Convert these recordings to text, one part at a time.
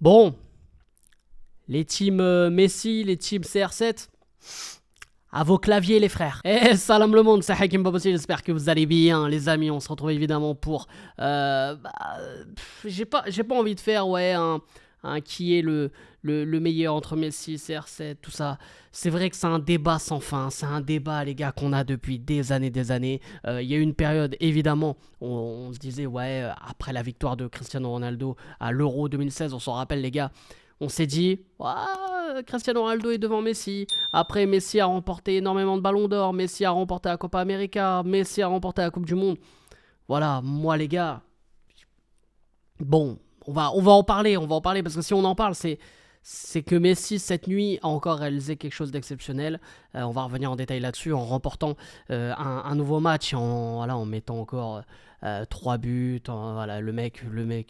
Bon, les teams Messi, les teams CR7, à vos claviers les frères. Eh salam le monde, c'est Hakim Babossi, j'espère que vous allez bien les amis. On se retrouve évidemment pour... j'ai pas envie de faire un qui est le meilleur entre Messi, CR7, tout ça. C'est vrai que c'est un débat sans fin, c'est un débat les gars qu'on a depuis des années. Il y a eu une période évidemment, on se disait après la victoire de Cristiano Ronaldo à l'Euro 2016, on s'en rappelle les gars. On s'est dit, Cristiano Ronaldo est devant Messi. Après, Messi a remporté énormément de ballons d'or. Messi a remporté la Copa América. Messi a remporté la Coupe du Monde. Voilà, moi les gars. Bon, on va en parler. Parce que si on en parle, c'est que Messi, cette nuit, a encore réalisé quelque chose d'exceptionnel. On va revenir en détail là-dessus en remportant un nouveau match, en mettant encore 3 buts. Voilà, le mec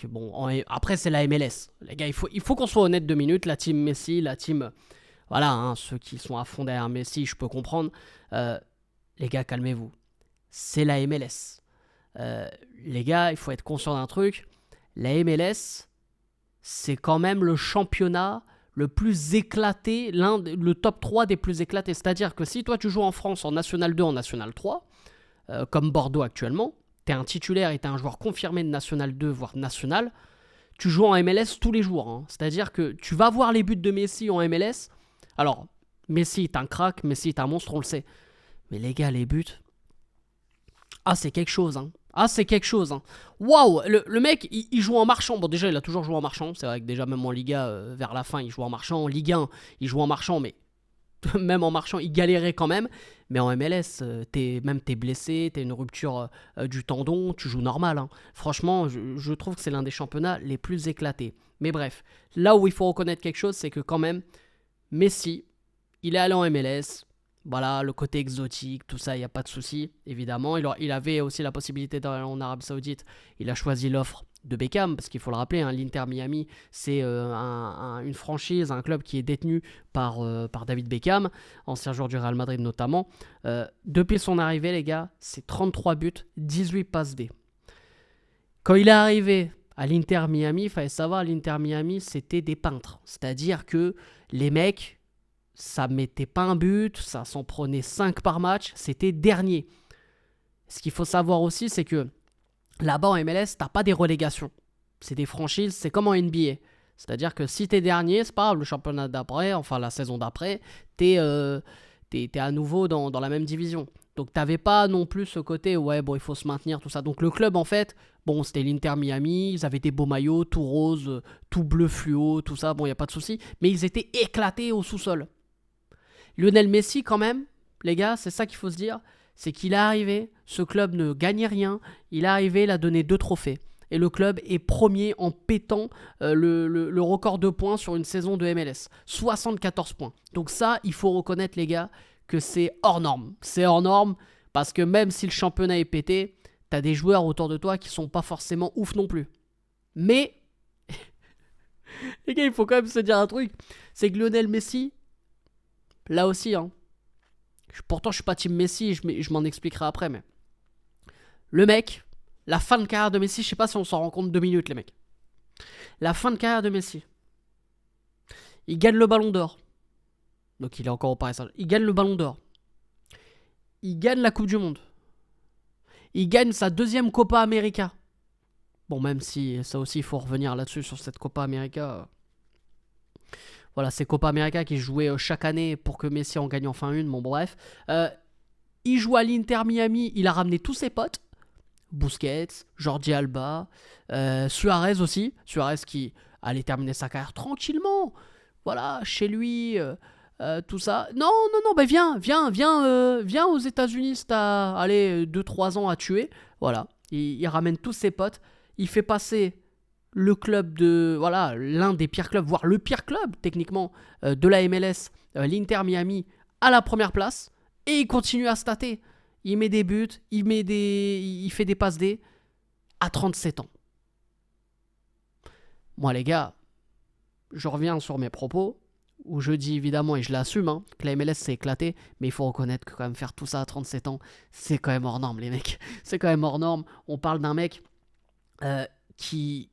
bon, après, c'est la MLS. Les gars, il faut qu'on soit honnête 2 minutes. La team Messi, la team... Voilà, ceux qui sont à fond derrière Messi, je peux comprendre. Les gars, calmez-vous. C'est la MLS. Les gars, il faut être conscient d'un truc. La MLS... c'est quand même le championnat le plus éclaté, le top 3 des plus éclatés. C'est-à-dire que si toi tu joues en France en National 2, en National 3, comme Bordeaux actuellement, t'es un titulaire et t'es un joueur confirmé de National 2, voire National, tu joues en MLS tous les jours. Hein. C'est-à-dire que tu vas voir les buts de Messi en MLS. Alors, Messi est un crack, Messi est un monstre, on le sait. Mais les gars, les buts... c'est quelque chose, hein. C'est quelque chose, hein. Waouh, le mec, il joue en marchant. Bon, déjà, il a toujours joué en marchant. C'est vrai que déjà, même en Liga, vers la fin, il joue en marchant. En Ligue 1, il joue en marchant, mais même en marchant, il galérait quand même. Mais en MLS, t'es blessé, t'as une rupture du tendon, tu joues normal. Hein. Franchement, je trouve que c'est l'un des championnats les plus éclatés. Mais bref, là où il faut reconnaître quelque chose, c'est que quand même, Messi, il est allé en MLS. Voilà, le côté exotique, tout ça, il n'y a pas de souci, évidemment. Il avait aussi la possibilité d'aller en Arabie Saoudite. Il a choisi l'offre de Beckham, parce qu'il faut le rappeler, hein, l'Inter Miami, c'est une franchise, un club qui est détenu par David Beckham, ancien joueur du Real Madrid notamment. Depuis son arrivée, les gars, c'est 33 buts, 18 passes D. Quand il est arrivé à l'Inter Miami, il fallait savoir, l'Inter Miami, c'était des peintres. C'est-à-dire que les mecs... ça mettait pas un but, ça s'en prenait 5 par match, c'était dernier. Ce qu'il faut savoir aussi, c'est que là-bas en MLS, t'as pas des relégations. C'est des franchises, c'est comme en NBA. C'est-à-dire que si t'es dernier, c'est pas grave, le championnat d'après, enfin la saison d'après, t'es à nouveau dans la même division. Donc t'avais pas non plus ce côté, il faut se maintenir, tout ça. Donc le club, en fait, c'était l'Inter Miami, ils avaient des beaux maillots, tout rose, tout bleu fluo, tout ça, il n'y a pas de souci. Mais ils étaient éclatés au sous-sol. Lionel Messi, quand même, les gars, c'est ça qu'il faut se dire, c'est qu'il est arrivé, ce club ne gagnait rien, il est arrivé, il a donné 2 trophées. Et le club est premier en pétant le record de points sur une saison de MLS. 74 points. Donc ça, il faut reconnaître, les gars, que c'est hors norme. C'est hors norme parce que même si le championnat est pété, t'as des joueurs autour de toi qui sont pas forcément ouf non plus. Mais, les gars, il faut quand même se dire un truc, c'est que Lionel Messi... là aussi, hein. Pourtant, je suis pas team Messi, je m'en expliquerai après, mais... le mec, la fin de carrière de Messi, je sais pas si on s'en rend compte 2 minutes, les mecs. La fin de carrière de Messi. Il gagne le ballon d'or. Donc, il est encore au Paris Saint-Germain. Il gagne le ballon d'or. Il gagne la Coupe du Monde. Il gagne sa 2e Copa América. Bon, même si, ça aussi, il faut revenir là-dessus, sur cette Copa América... voilà, c'est Copa América qui jouait chaque année pour que Messi en gagne enfin une. Bon, bref. Il joue à l'Inter Miami. Il a ramené tous ses potes. Busquets, Jordi Alba, Suarez aussi. Suarez qui allait terminer sa carrière tranquillement. Voilà, chez lui, tout ça. Non, viens aux États-Unis. Si t'as, 2-3 ans à tuer. Voilà, il ramène tous ses potes. Il fait passer... le club l'un des pires clubs, voire le pire club techniquement de la MLS, l'Inter Miami, à la première place, et il continue à stater. Il met des buts, il fait des passes D à 37 ans. Moi les gars, je reviens sur mes propos, où je dis évidemment, et je l'assume, hein, que la MLS s'est éclatée, mais il faut reconnaître que quand même faire tout ça à 37 ans, c'est quand même hors norme les mecs. C'est quand même hors norme. On parle d'un mec qui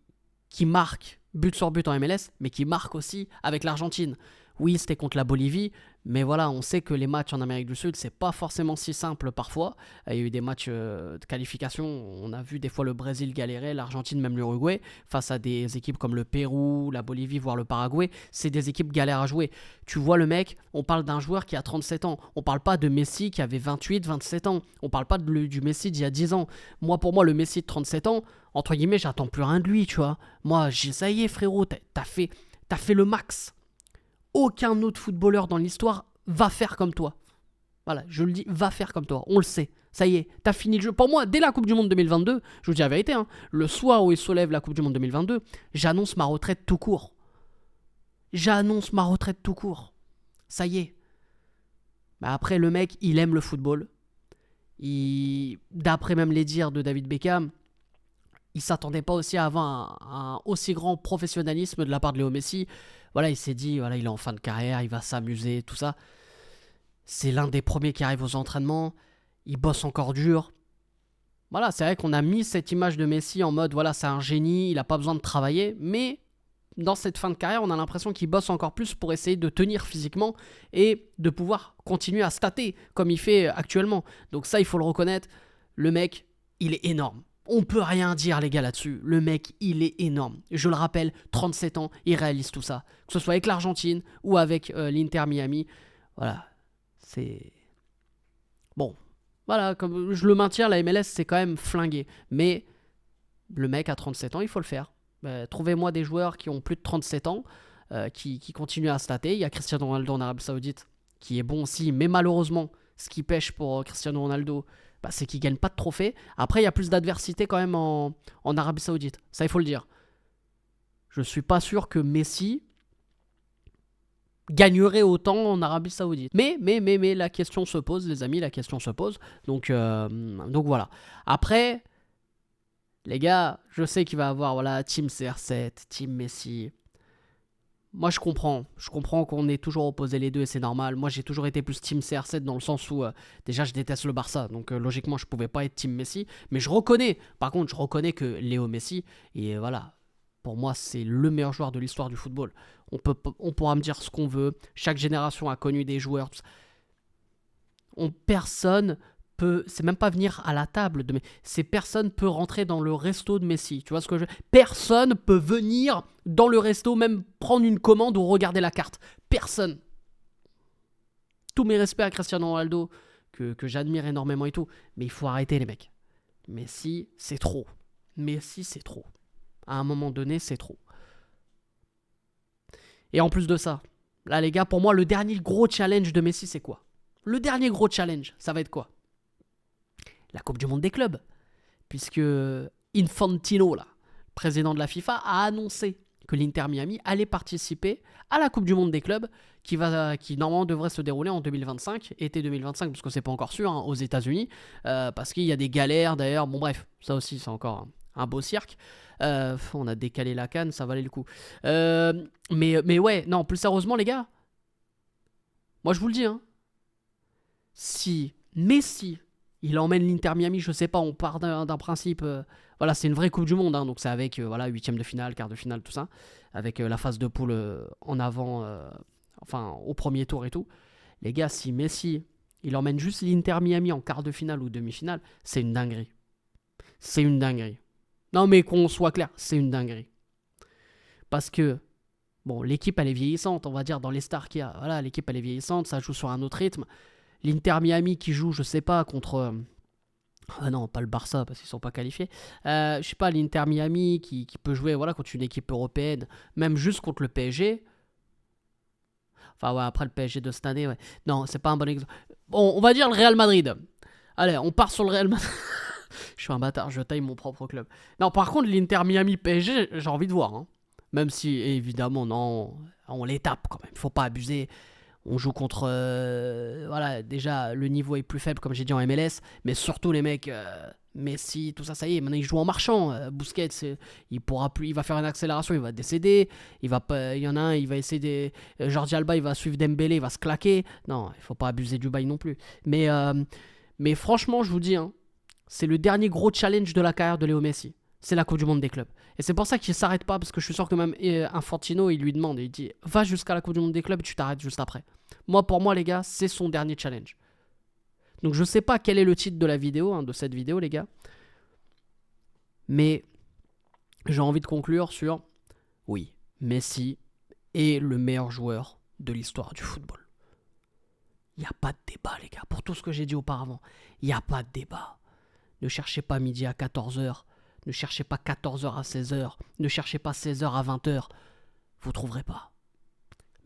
marque but sur but en MLS, mais qui marque aussi avec l'Argentine. Oui, c'était contre la Bolivie, mais voilà, on sait que les matchs en Amérique du Sud, c'est pas forcément si simple parfois. Il y a eu des matchs de qualification, on a vu des fois le Brésil galérer, l'Argentine, même l'Uruguay, face à des équipes comme le Pérou, la Bolivie, voire le Paraguay. C'est des équipes galères à jouer. Tu vois le mec, on parle d'un joueur qui a 37 ans. On parle pas de Messi qui avait 28, 27 ans. On parle pas du Messi d'il y a 10 ans. Pour moi, le Messi de 37 ans, entre guillemets, j'attends plus rien de lui, tu vois. Moi, ça y est, frérot, t'as fait le max. Aucun autre footballeur dans l'histoire va faire comme toi. Voilà, je le dis, va faire comme toi. On le sait. Ça y est, t'as fini le jeu. Pour moi, dès la Coupe du Monde 2022, je vous dis la vérité, le soir où il se lève la Coupe du Monde 2022, j'annonce ma retraite tout court. J'annonce ma retraite tout court. Ça y est. Bah après, le mec, il aime le football. D'après même les dires de David Beckham, il s'attendait pas aussi à avoir un aussi grand professionnalisme de la part de Léo Messi. Voilà, il s'est dit, voilà, il est en fin de carrière, il va s'amuser, tout ça. C'est l'un des premiers qui arrive aux entraînements. Il bosse encore dur. Voilà, c'est vrai qu'on a mis cette image de Messi en mode, voilà, c'est un génie, il n'a pas besoin de travailler. Mais dans cette fin de carrière, on a l'impression qu'il bosse encore plus pour essayer de tenir physiquement et de pouvoir continuer à stater comme il fait actuellement. Donc ça, il faut le reconnaître. Le mec, il est énorme. On peut rien dire les gars là-dessus. Le mec, il est énorme. Je le rappelle, 37 ans, il réalise tout ça. Que ce soit avec l'Argentine ou avec l'Inter Miami. Voilà, c'est... Bon, voilà, comme je le maintiens, la MLS, c'est quand même flingué. Mais le mec à 37 ans, il faut le faire. Trouvez-moi des joueurs qui ont plus de 37 ans, qui continuent à stater. Il y a Cristiano Ronaldo en Arabie Saoudite, qui est bon aussi. Mais malheureusement, ce qui pêche pour Cristiano Ronaldo, c'est qu'il ne gagne pas de trophée. Après, il y a plus d'adversité quand même en Arabie Saoudite. Ça, il faut le dire. Je ne suis pas sûr que Messi gagnerait autant en Arabie Saoudite. Mais la question se pose, les amis, la question se pose. Donc voilà. Après, les gars, je sais qu'il va y avoir Team CR7, Team Messi. Moi, je comprends qu'on ait toujours opposé les deux et c'est normal. Moi, j'ai toujours été plus Team CR7 dans le sens où, déjà, je déteste le Barça. Donc, logiquement, je pouvais pas être Team Messi. Mais je reconnais que Léo Messi, et voilà, pour moi, c'est le meilleur joueur de l'histoire du football. On pourra me dire ce qu'on veut. Chaque génération a connu des joueurs. Personne peut, c'est même pas venir à la table de Messi. Personne peut rentrer dans le resto de Messi. Tu vois ce que je veux dire ? Personne peut venir dans le resto, même prendre une commande ou regarder la carte. Personne. Tous mes respects à Cristiano Ronaldo, que j'admire énormément et tout. Mais il faut arrêter les mecs. Messi, c'est trop. Messi, c'est trop. À un moment donné, c'est trop. Et en plus de ça, là les gars, pour moi, le dernier gros challenge de Messi, c'est quoi ? Le dernier gros challenge, ça va être quoi ? La Coupe du Monde des clubs. Puisque Infantino, là, président de la FIFA, a annoncé que l'Inter Miami allait participer à la Coupe du Monde des clubs qui normalement devrait se dérouler en 2025, été 2025, parce que c'est pas encore sûr, aux États-Unis, parce qu'il y a des galères d'ailleurs. Bon, bref, ça aussi, c'est encore un beau cirque. On a décalé la CAN, ça valait le coup. Mais ouais, non, plus sérieusement, les gars, moi je vous le dis, si Messi il emmène l'Inter Miami, je sais pas, on part d'un principe, voilà, c'est une vraie Coupe du Monde, donc c'est avec, huitième de finale, quart de finale, tout ça, avec la phase de poule en avant, au premier tour et tout. Les gars, si Messi, il emmène juste l'Inter Miami en quart de finale ou demi-finale, c'est une dinguerie. C'est une dinguerie. Non mais qu'on soit clair, c'est une dinguerie. Parce que, bon, l'équipe elle est vieillissante, on va dire, dans les stars qu'il y a. Voilà, l'équipe elle est vieillissante, ça joue sur un autre rythme. L'Inter Miami qui joue, je sais pas, contre... non, pas le Barça, parce qu'ils sont pas qualifiés. Je sais pas, l'Inter Miami qui peut jouer contre une équipe européenne, même juste contre le PSG. Enfin, ouais, après le PSG de cette année, ouais. Non, c'est pas un bon exemple. Bon, on va dire le Real Madrid. Allez, on part sur le Real Madrid. Je suis un bâtard, je taille mon propre club. Non, par contre, l'Inter Miami PSG, j'ai envie de voir. Même si, évidemment, non, on les tape quand même. Faut pas abuser. On joue contre... déjà, le niveau est plus faible, comme j'ai dit, en MLS. Mais surtout, les mecs... Messi, tout ça, ça y est. Maintenant, il joue en marchant. Busquets, il va faire une accélération, il va décéder. Il y en a un, il va essayer de... Jordi Alba, il va suivre Dembélé, il va se claquer. Non, il faut pas abuser du bail non plus. Mais franchement, je vous dis... c'est le dernier gros challenge de la carrière de Léo Messi. c'est la Coupe du Monde des clubs. Et c'est pour ça qu'il ne s'arrête pas, parce que je suis sûr que même Infantino, il lui demande, il dit, va jusqu'à la Coupe du Monde des clubs et tu t'arrêtes juste après. Pour moi, les gars, c'est son dernier challenge. Donc je sais pas quel est le titre de la vidéo, de cette vidéo, les gars. Mais j'ai envie de conclure sur, oui, Messi est le meilleur joueur de l'histoire du football. Il n'y a pas de débat, les gars. Pour tout ce que j'ai dit auparavant, il n'y a pas de débat. Ne cherchez pas midi à 14h. Ne cherchez pas 14h à 16h. Ne cherchez pas 16h à 20h. Vous ne trouverez pas.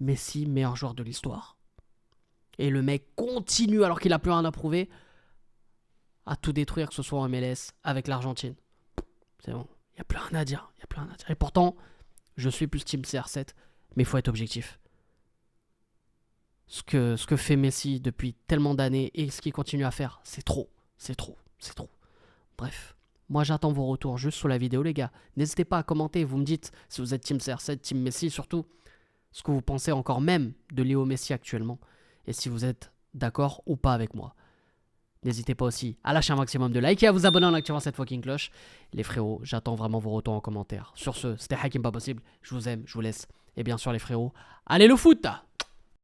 Messi, meilleur joueur de l'histoire. Et le mec continue, alors qu'il n'a plus rien à prouver, à tout détruire, que ce soit en MLS, avec l'Argentine. C'est bon. Il n'y a plus rien à dire. Et pourtant, je suis plus team CR7, mais il faut être objectif. Ce que fait Messi depuis tellement d'années et ce qu'il continue à faire, c'est trop. Bref, moi j'attends vos retours juste sous la vidéo, les gars. N'hésitez pas à commenter, vous me dites si vous êtes team CR7, team Messi, surtout ce que vous pensez encore même de Léo Messi actuellement. Et si vous êtes d'accord ou pas avec moi. N'hésitez pas aussi à lâcher un maximum de likes et à vous abonner en activant cette fucking cloche. Les frérots, j'attends vraiment vos retours en commentaire. Sur ce, c'était Hakim Pas Possible. Je vous aime, je vous laisse. Et bien sûr les frérots, allez le foot!